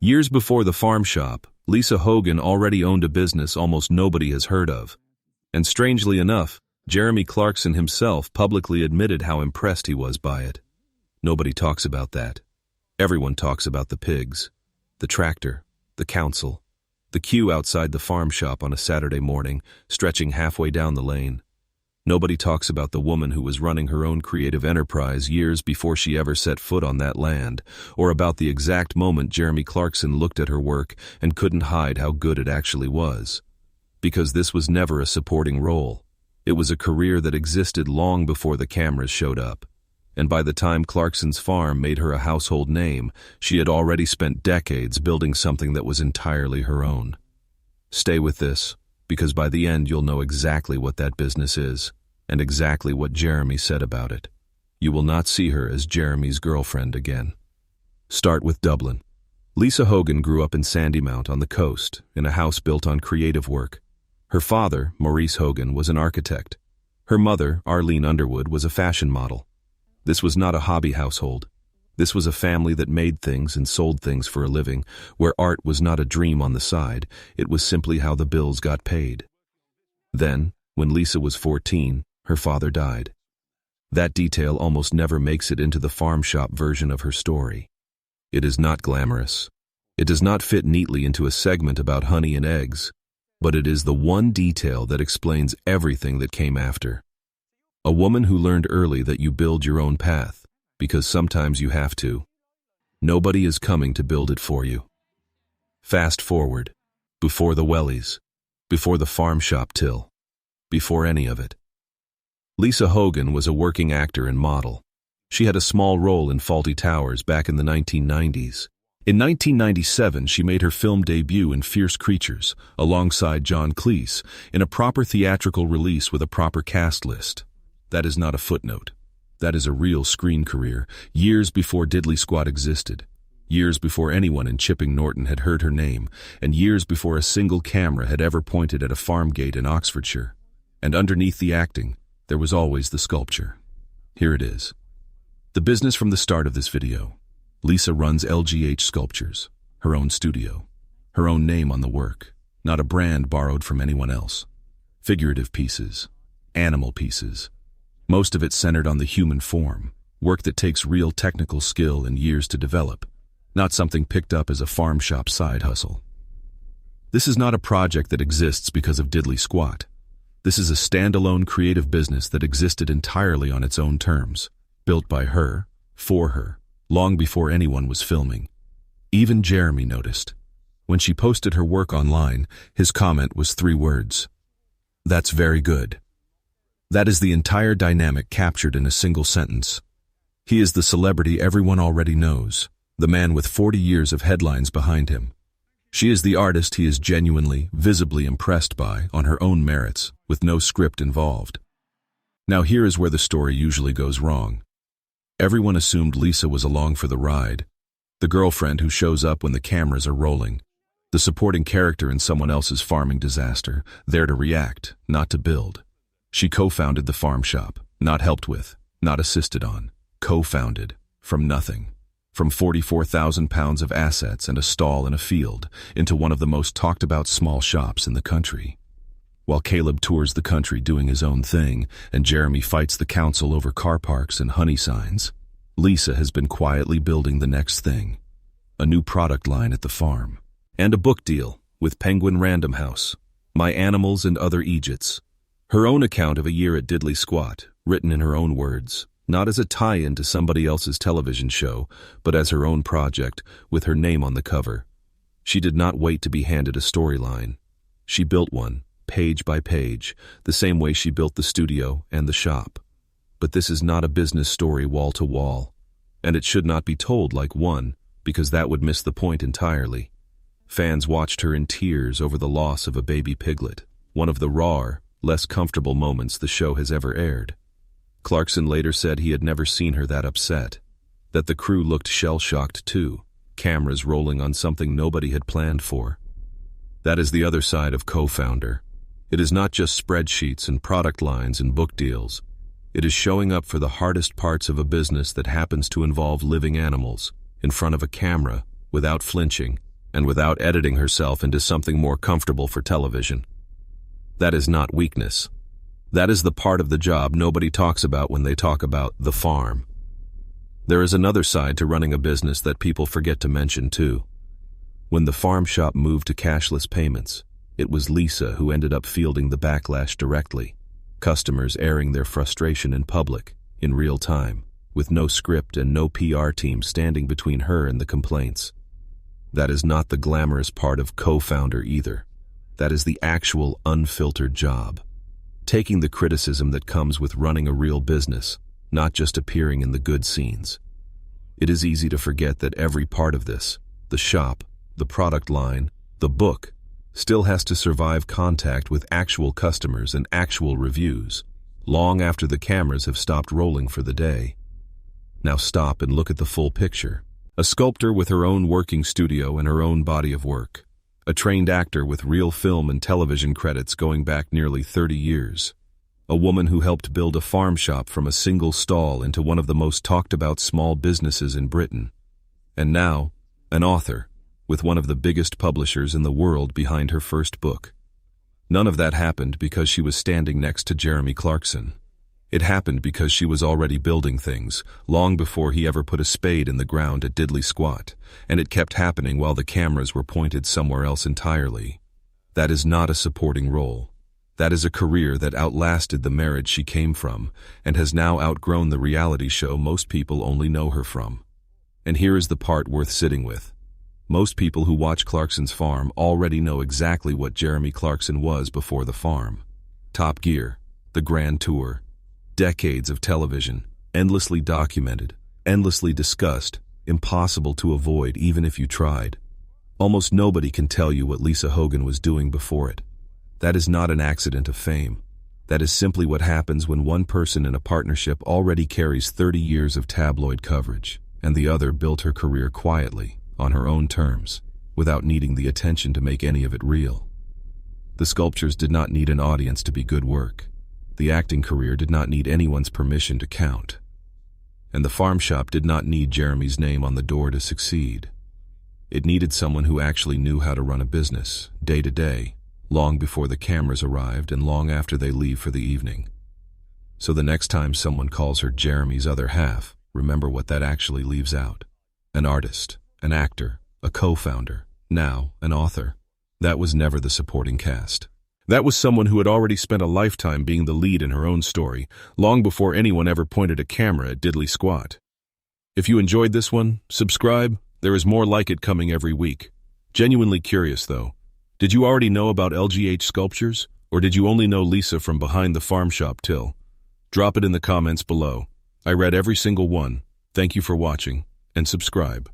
Years before the farm shop, Lisa Hogan already owned a business almost nobody has heard of. And strangely enough, Jeremy Clarkson himself publicly admitted how impressed he was by it. Nobody talks about that. Everyone talks about the pigs, the tractor, the council, the queue outside the farm shop on a Saturday morning, stretching halfway down the lane. Nobody talks about the woman who was running her own creative enterprise years before she ever set foot on that land, or about the exact moment Jeremy Clarkson looked at her work and couldn't hide how good it actually was. Because this was never a supporting role. It was a career that existed long before the cameras showed up. And by the time Clarkson's Farm made her a household name, she had already spent decades building something that was entirely her own. Stay with this, because by the end you'll know exactly what that business is, and exactly what Jeremy said about it. You will not see her as Jeremy's girlfriend again. Start with Dublin. Lisa Hogan grew up in Sandymount on the coast, in a house built on creative work. Her father, Maurice Hogan, was an architect. Her mother, Arlene Underwood, was a fashion model. This was not a hobby household. This was a family that made things and sold things for a living, where art was not a dream on the side, it was simply how the bills got paid. Then, when Lisa was 14, her father died. That detail almost never makes it into the farm shop version of her story. It is not glamorous. It does not fit neatly into a segment about honey and eggs, but it is the one detail that explains everything that came after. A woman who learned early that you build your own path, because sometimes you have to. Nobody is coming to build it for you. Fast forward. Before the wellies. Before the farm shop till. Before any of it. Lisa Hogan was a working actor and model. She had a small role in Fawlty Towers back in the 1990s. In 1997, she made her film debut in Fierce Creatures, alongside John Cleese, in a proper theatrical release with a proper cast list. That is not a footnote. That is a real screen career, years before Diddley Squad existed, years before anyone in Chipping Norton had heard her name, and years before a single camera had ever pointed at a farm gate in Oxfordshire. And underneath the acting, there was always the sculpture. Here it is. The business from the start of this video. Lisa runs LGH Sculptures, her own studio, her own name on the work, not a brand borrowed from anyone else. Figurative pieces, animal pieces, most of it centered on the human form, work that takes real technical skill and years to develop, not something picked up as a farm shop side hustle. This is not a project that exists because of Diddley Squat. This is a standalone creative business that existed entirely on its own terms, built by her, for her, long before anyone was filming. Even Jeremy noticed. When she posted her work online, his comment was 3 words. "That's very good." That is the entire dynamic captured in a single sentence. He is the celebrity everyone already knows, the man with 40 years of headlines behind him. She is the artist he is genuinely, visibly impressed by on her own merits, with no script involved. Now here is where the story usually goes wrong. Everyone assumed Lisa was along for the ride, the girlfriend who shows up when the cameras are rolling, the supporting character in someone else's farming disaster, there to react, not to build. She co-founded the farm shop, not helped with, not assisted on, co-founded, from nothing. From 44,000 pounds of assets and a stall in a field, into one of the most talked about small shops in the country. While Kaleb tours the country doing his own thing, and Jeremy fights the council over car parks and honey signs, Lisa has been quietly building the next thing. A new product line at the farm. And a book deal with Penguin Random House, My Animals and Other Egypts. Her own account of a year at Diddley Squat, written in her own words, not as a tie-in to somebody else's television show, but as her own project, with her name on the cover. She did not wait to be handed a storyline. She built one, page by page, the same way she built the studio and the shop. But this is not a business story wall to wall, and it should not be told like one, because that would miss the point entirely. Fans watched her in tears over the loss of a baby piglet, one of the rawer, less comfortable moments the show has ever aired. Clarkson later said he had never seen her that upset, that the crew looked shell-shocked too, cameras rolling on something nobody had planned for. That is the other side of co-founder. It is not just spreadsheets and product lines and book deals. It is showing up for the hardest parts of a business that happens to involve living animals, in front of a camera, without flinching, and without editing herself into something more comfortable for television. That is not weakness. That is the part of the job nobody talks about when they talk about the farm. There is another side to running a business that people forget to mention too. When the farm shop moved to cashless payments, it was Lisa who ended up fielding the backlash directly, customers airing their frustration in public, in real time, with no script and no PR team standing between her and the complaints. That is not the glamorous part of co-founder either. That is the actual unfiltered job. Taking the criticism that comes with running a real business, not just appearing in the good scenes. It is easy to forget that every part of this, the shop, the product line, the book, still has to survive contact with actual customers and actual reviews, long after the cameras have stopped rolling for the day. Now stop and look at the full picture. A sculptor with her own working studio and her own body of work. A trained actor with real film and television credits going back nearly 30 years. A woman who helped build a farm shop from a single stall into one of the most talked about small businesses in Britain. And now, an author, with one of the biggest publishers in the world behind her first book. None of that happened because she was standing next to Jeremy Clarkson. It happened because she was already building things, long before he ever put a spade in the ground at Diddley Squat, and it kept happening while the cameras were pointed somewhere else entirely. That is not a supporting role. That is a career that outlasted the marriage she came from, and has now outgrown the reality show most people only know her from. And here is the part worth sitting with. Most people who watch Clarkson's Farm already know exactly what Jeremy Clarkson was before the farm. Top Gear, the Grand Tour, decades of television, endlessly documented, endlessly discussed, impossible to avoid even if you tried. Almost nobody can tell you what Lisa Hogan was doing before it. That is not an accident of fame. That is simply what happens when one person in a partnership already carries 30 years of tabloid coverage, and the other built her career quietly, on her own terms, without needing the attention to make any of it real. The Sculptures did not need an audience to be good work. The acting career did not need anyone's permission to count. And the farm shop did not need Jeremy's name on the door to succeed. It needed someone who actually knew how to run a business, day to day, long before the cameras arrived and long after they leave for the evening. So the next time someone calls her Jeremy's other half, remember what that actually leaves out. An artist, an actor, a co-founder, now an author. That was never the supporting cast. That was someone who had already spent a lifetime being the lead in her own story, long before anyone ever pointed a camera at Diddley Squat. If you enjoyed this one, subscribe. There is more like it coming every week. Genuinely curious though. Did you already know about LGH Sculptures, or did you only know Lisa from behind the farm shop till? Drop it in the comments below. I read every single one. Thank you for watching, and subscribe.